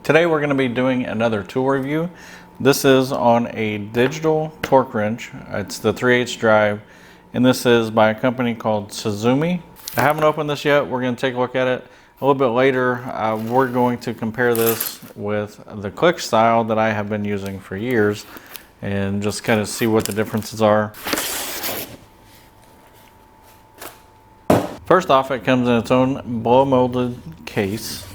Today we're going to be doing another tool review. This is on a digital torque wrench. It's the 3/8 drive, and this is by a company called SUZUME. I haven't opened this yet. We're going to take a look at it a little bit later. We're going to compare this with the click style that I have been using for years and just kind of see what the differences are. First off, it comes in its own blow molded case.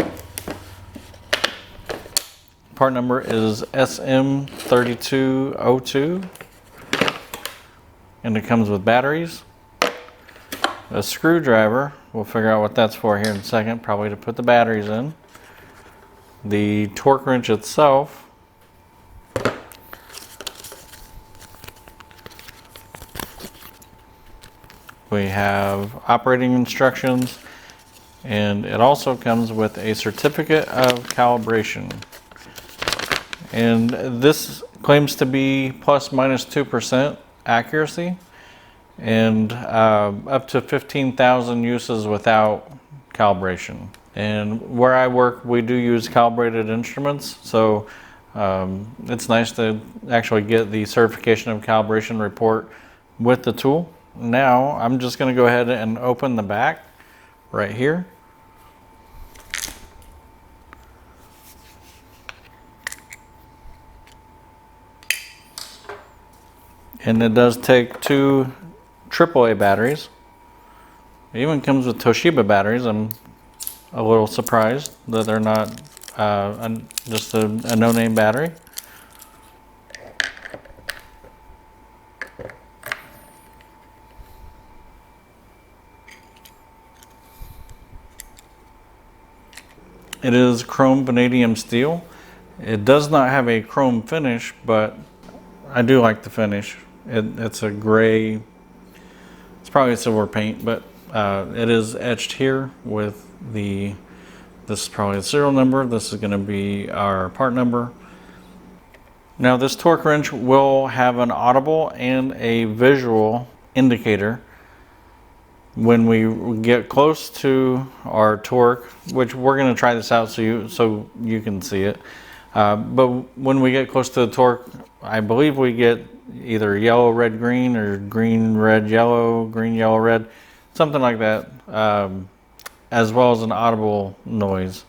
Part number is SM3202, and it comes with batteries, a screwdriver. We'll figure out what that's for here in a second, probably to put the batteries in. The torque wrench itself. We have operating instructions, and it also comes with a certificate of calibration. And this claims to be plus minus 2% accuracy and up to 15,000 uses without calibration. And where I work, we do use calibrated instruments, so it's nice to actually get the certification of calibration report with the tool. Now I'm just going to go ahead and open the back right here. And it does take two AAA batteries. It even comes with Toshiba batteries. I'm a little surprised that they're not just a no-name battery. It is chrome vanadium steel. It does not have a chrome finish, but I do like the finish. It's a gray, it's probably a silver paint, but it is etched here with this is probably a serial number. This is going to be our part number. Now this torque wrench will have an audible and a visual indicator when we get close to our torque, which we're going to try this out so you can see it. But when we get close to the torque, I believe we get either yellow, red, green, or green, red, yellow, green, yellow, red, something like that, as well as an audible noise.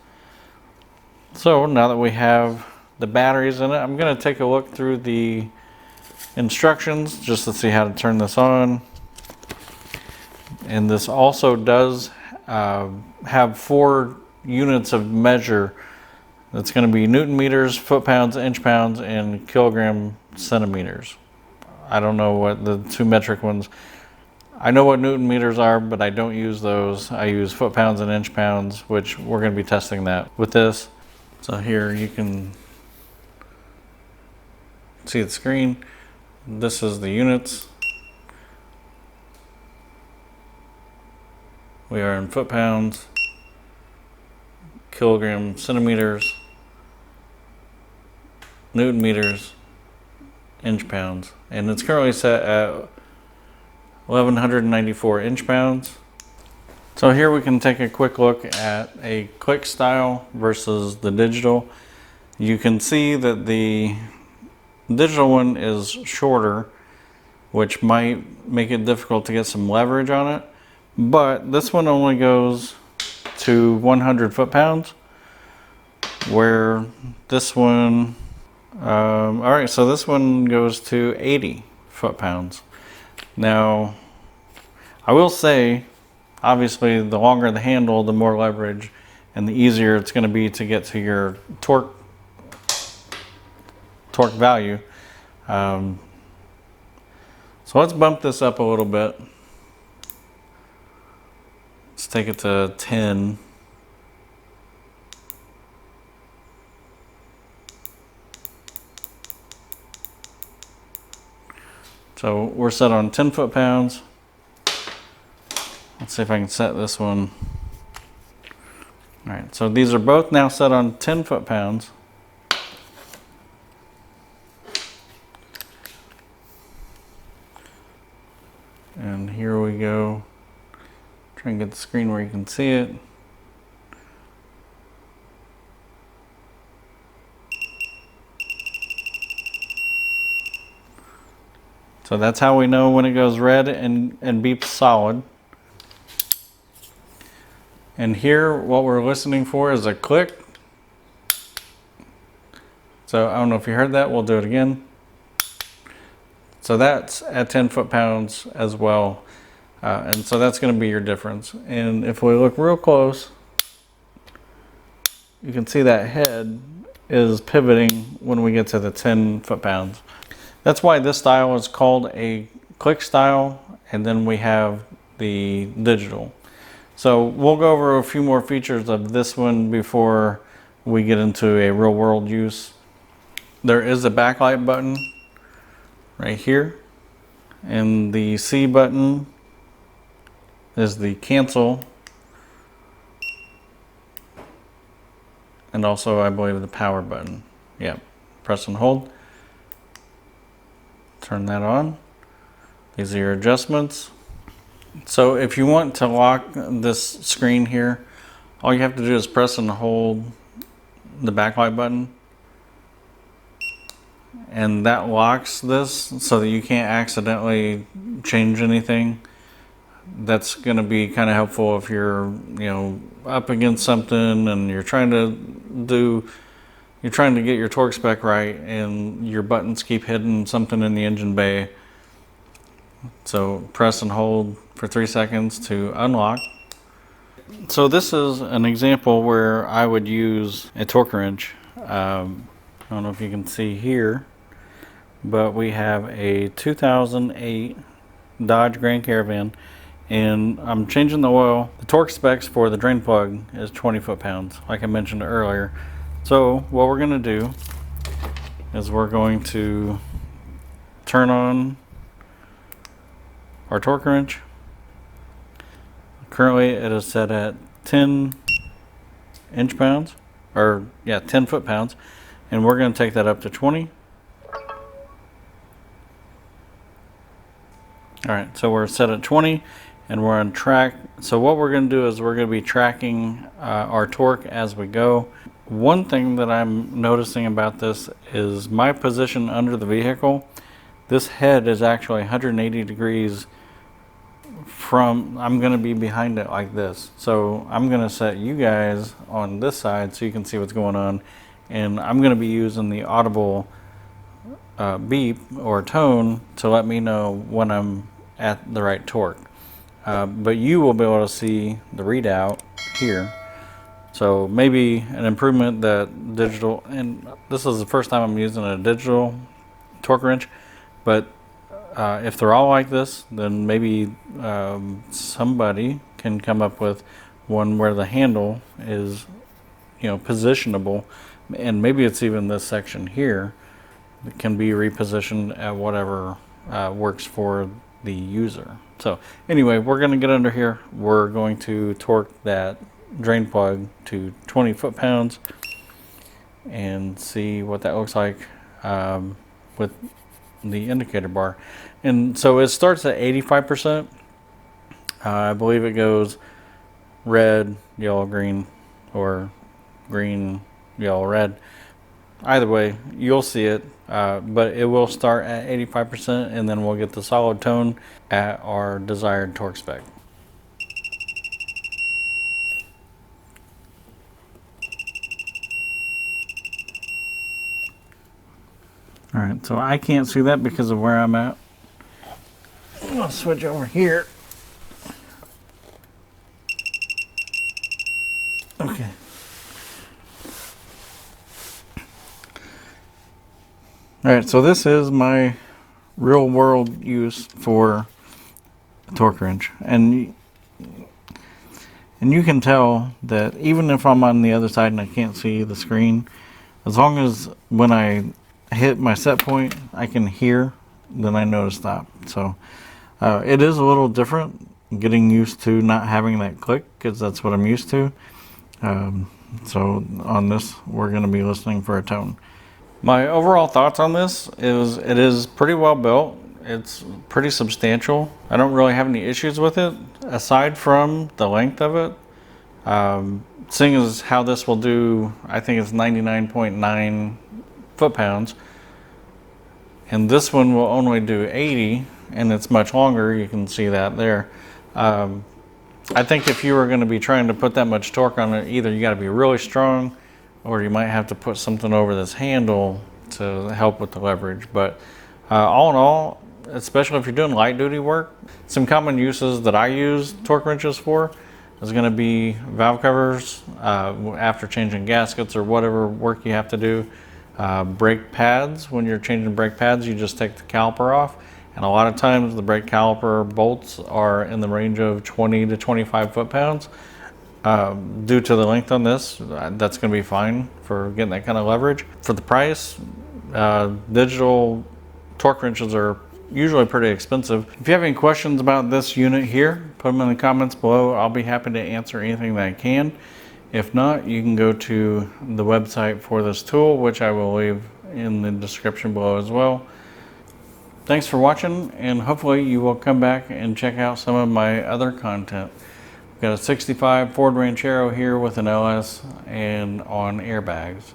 So now that we have the batteries in it, I'm going to take a look through the instructions just to see how to turn this on. And this also does have 4 units of measure. That's going to be Newton meters, foot pounds, inch pounds, and kilogram centimeters. I don't know what the 2 metric ones. I know what Newton meters are, but I don't use those. I use foot pounds and inch pounds, which we're going to be testing that with this. So here you can see the screen. This is the units. We are in foot pounds, kilogram centimeters, Newton meters, inch pounds, and it's currently set at 1194 inch pounds. So here we can take a quick look at a click style versus the digital. You can see that the digital one is shorter, which might make it difficult to get some leverage on it, but this one only goes to 100 foot pounds, where this one all right, so this one goes to 80 foot pounds. Now, I will say, obviously, the longer the handle, the more leverage and the easier it's going to be to get to your torque value. So let's bump this up a little bit. Let's take it to 10. So we're set on 10 foot pounds. Let's see if I can set this one. All right, so these are both now set on 10 foot pounds. And here we go. Try and get the screen where you can see it. So that's how we know when it goes red and beeps solid. And here, what we're listening for is a click. So I don't know if you heard that, we'll do it again. So that's at 10 foot-pounds as well. And so that's gonna be your difference. And if we look real close, you can see that head is pivoting when we get to the 10 foot-pounds. That's why this style is called a click style, and then we have the digital. So we'll go over a few more features of this one before we get into a real world use. There is a backlight button right here, and the C button is the cancel, and also I believe the power button. Yep, press and hold. Turn that on. These are your adjustments. So if you want to lock this screen here, all you have to do is press and hold the backlight button, and that locks this so that you can't accidentally change anything. That's going to be kind of helpful if you're, up against something and you're trying to get your torque spec right and your buttons keep hitting something in the engine bay. So press and hold for 3 seconds to unlock. So this is an example where I would use a torque wrench. I don't know if you can see here, but we have a 2008 Dodge Grand Caravan, and I'm changing the oil. The torque specs for the drain plug is 20 foot-pounds, like I mentioned earlier. So what we're going to do is we're going to turn on our torque wrench. Currently it is set at 10 inch-pounds, or 10 foot-pounds, and we're going to take that up to 20. Alright, so we're set at 20 and we're on track. So what we're going to do is we're going to be tracking our torque as we go. One thing that I'm noticing about this is my position under the vehicle. This head is actually 180 degrees from, I'm going to be behind it like this. So I'm going to set you guys on this side so you can see what's going on. And I'm going to be using the Audible beep or tone to let me know when I'm at the right torque. But you will be able to see the readout here. So maybe an improvement that digital, and this is the first time I'm using a digital torque wrench, but if they're all like this, then maybe somebody can come up with one where the handle is, positionable, and maybe it's even this section here that can be repositioned at whatever works for the user. So anyway, we're going to get under here. We're going to torque that drain plug to 20 foot-pounds and see what that looks like with the indicator bar. And so it starts at 85%. I believe it goes red, yellow, green, or green, yellow, red. Either way, you'll see it, but it will start at 85%, and then we'll get the solid tone at our desired torque spec. All right, so I can't see that because of where I'm at. I'll switch over here. Okay. All right, so this is my real world use for a torque wrench. And you can tell that even if I'm on the other side and I can't see the screen, as long as when I hit my set point, I can hear, then I know to stop. So it is a little different getting used to not having that click, because that's what I'm used to. So on this, we're going to be listening for a tone. My overall thoughts on this is it is pretty well built. It's pretty substantial. I don't really have any issues with it aside from the length of it. Seeing as how this will do, I think it's 99.9 foot-pounds. and this one will only do 80, and it's much longer. You can see that there. I think if you were going to be trying to put that much torque on it, either you got to be really strong, or you might have to put something over this handle to help with the leverage. But all in all, especially if you're doing light duty work, some common uses that I use torque wrenches for is going to be valve covers after changing gaskets or whatever work you have to do. Brake pads, when you're changing brake pads, you just take the caliper off. And a lot of times the brake caliper bolts are in the range of 20 to 25 foot-pounds. Due to the length on this, that's going to be fine for getting that kind of leverage. For the price, digital torque wrenches are usually pretty expensive. If you have any questions about this unit here, put them in the comments below. I'll be happy to answer anything that I can. If not, you can go to the website for this tool, which I will leave in the description below as well. Thanks for watching, and hopefully you will come back and check out some of my other content. We've got a 65 Ford Ranchero here with an LS and on airbags.